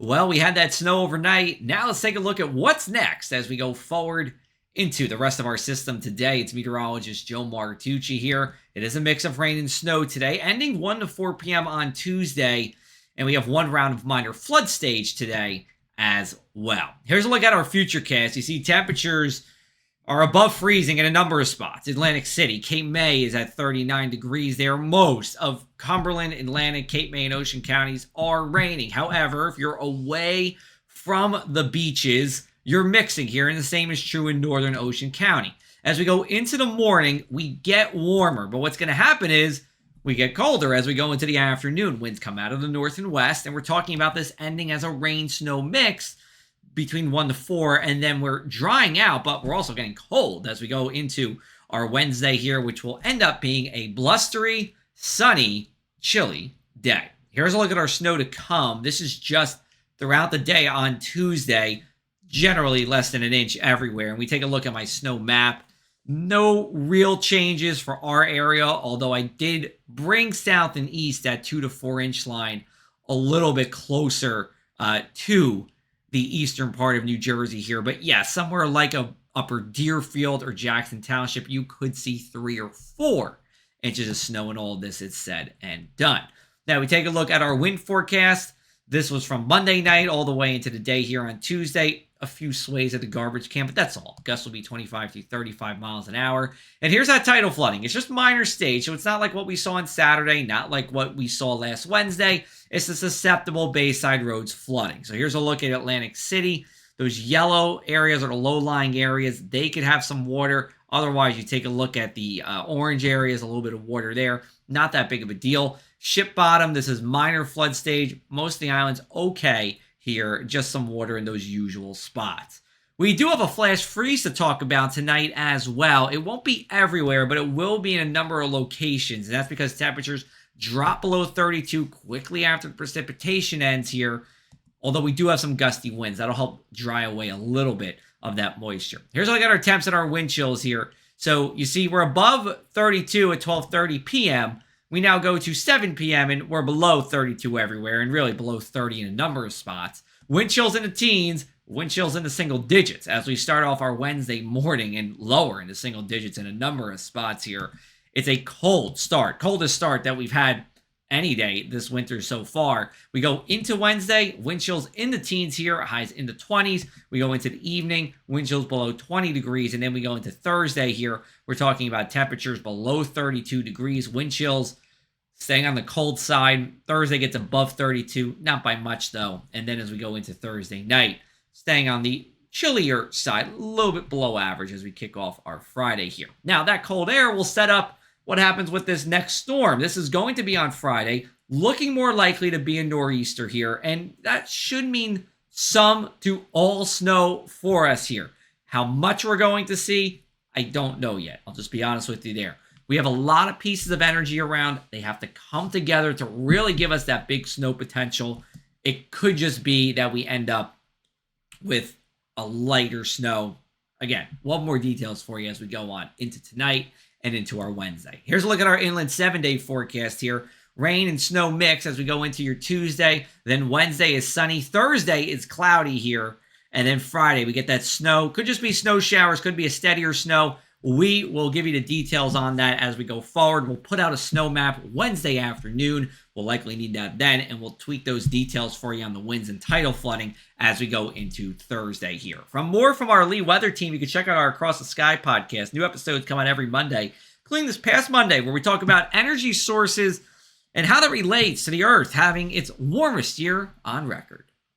Well, we had that snow overnight. Now let's take a look at what's next as we go forward into the rest of our system today. It's meteorologist Joe Martucci here. It is a mix of rain and snow today, ending 1 to 4 p.m. on Tuesday. And we have one round of minor flood stage today as well. Here's a look at our futurecast. You see temperatures are above freezing in a number of spots. Atlantic City, Cape May is at 39 degrees there. Most of Cumberland, Atlantic, Cape May, and Ocean counties are raining. However, if you're away from the beaches, you're mixing here, and the same is true in northern Ocean County. As we go into the morning, we get warmer, but what's going to happen is we get colder as we go into the afternoon. Winds come out of the north and west, and we're talking about this ending as a rain-snow mix between 1 to 4, and then we're drying out, but we're also getting cold as we go into our Wednesday here, which will end up being a blustery, sunny, chilly day. Here's a look at our snow to come. This is just throughout the day on Tuesday, generally less than an inch everywhere. And we take a look at my snow map. No real changes for our area, although I did bring south and east that 2 to 4 inch line a little bit closer to the eastern part of New Jersey here. But yeah, somewhere like upper Deerfield or Jackson Township, you could see 3 or 4 inches of snow, and all of this is said and done. Now we take a look at our wind forecast. This was from Monday night all the way into the day here on Tuesday. A few sways at the garbage can, but that's all. Gusts will be 25 to 35 miles an hour. And here's that tidal flooding. It's just minor stage, so it's not like what we saw on Saturday, not like what we saw last Wednesday. It's the susceptible Bayside roads flooding. So here's a look at Atlantic City. Those yellow areas are the low-lying areas. They could have some water. Otherwise, you take a look at the orange areas, a little bit of water there. Not that big of a deal. Ship bottom, this is minor flood stage. Most of the island's okay here, just some water in those usual spots. We do have a flash freeze to talk about tonight as well. It won't be everywhere, but it will be in a number of locations, and that's because temperatures drop below 32 quickly after the precipitation ends here, although we do have some gusty winds. That'll help dry away a little bit of that moisture. Here's how I got our temps and our wind chills here. So you see we're above 32 at 12:30 p.m., we now go to 7 p.m. and we're below 32 everywhere and really below 30 in a number of spots. Wind chills in the teens, wind chills in the single digits as we start off our Wednesday morning and lower in the single digits in a number of spots here. It's a cold start, coldest start that we've had any day this winter so far. We go into Wednesday, wind chills in the teens here, highs in the 20s. We go into the evening, wind chills below 20 degrees, and then we go into Thursday here. We're talking about temperatures below 32 degrees, wind chills staying on the cold side. Thursday gets above 32, not by much though. And then as we go into Thursday night, staying on the chillier side, a little bit below average as we kick off our Friday here. Now that cold air will set up what happens with this next storm. This is going to be on Friday, looking more likely to be a nor'easter here, and that should mean some to all snow for us here. How much we're going to see, I don't know yet. I'll just be honest with you there. We have a lot of pieces of energy around. They have to come together to really give us that big snow potential. It could just be that we end up with a lighter snow. Again, we'll have more details for you as we go on into tonight and into our Wednesday. Here's a look at our inland 7-day forecast here. Rain and snow mix as we go into your Tuesday. Then Wednesday is sunny. Thursday is cloudy here. And then Friday, we get that snow. Could just be snow showers. Could be a steadier snow. We will give you the details on that as we go forward. We'll put out a snow map Wednesday afternoon. We'll likely need that then, and we'll tweak those details for you on the winds and tidal flooding as we go into Thursday here. For more from our Lee Weather team, you can check out our Across the Sky podcast. New episodes come out every Monday, including this past Monday, where we talk about energy sources and how that relates to the Earth having its warmest year on record.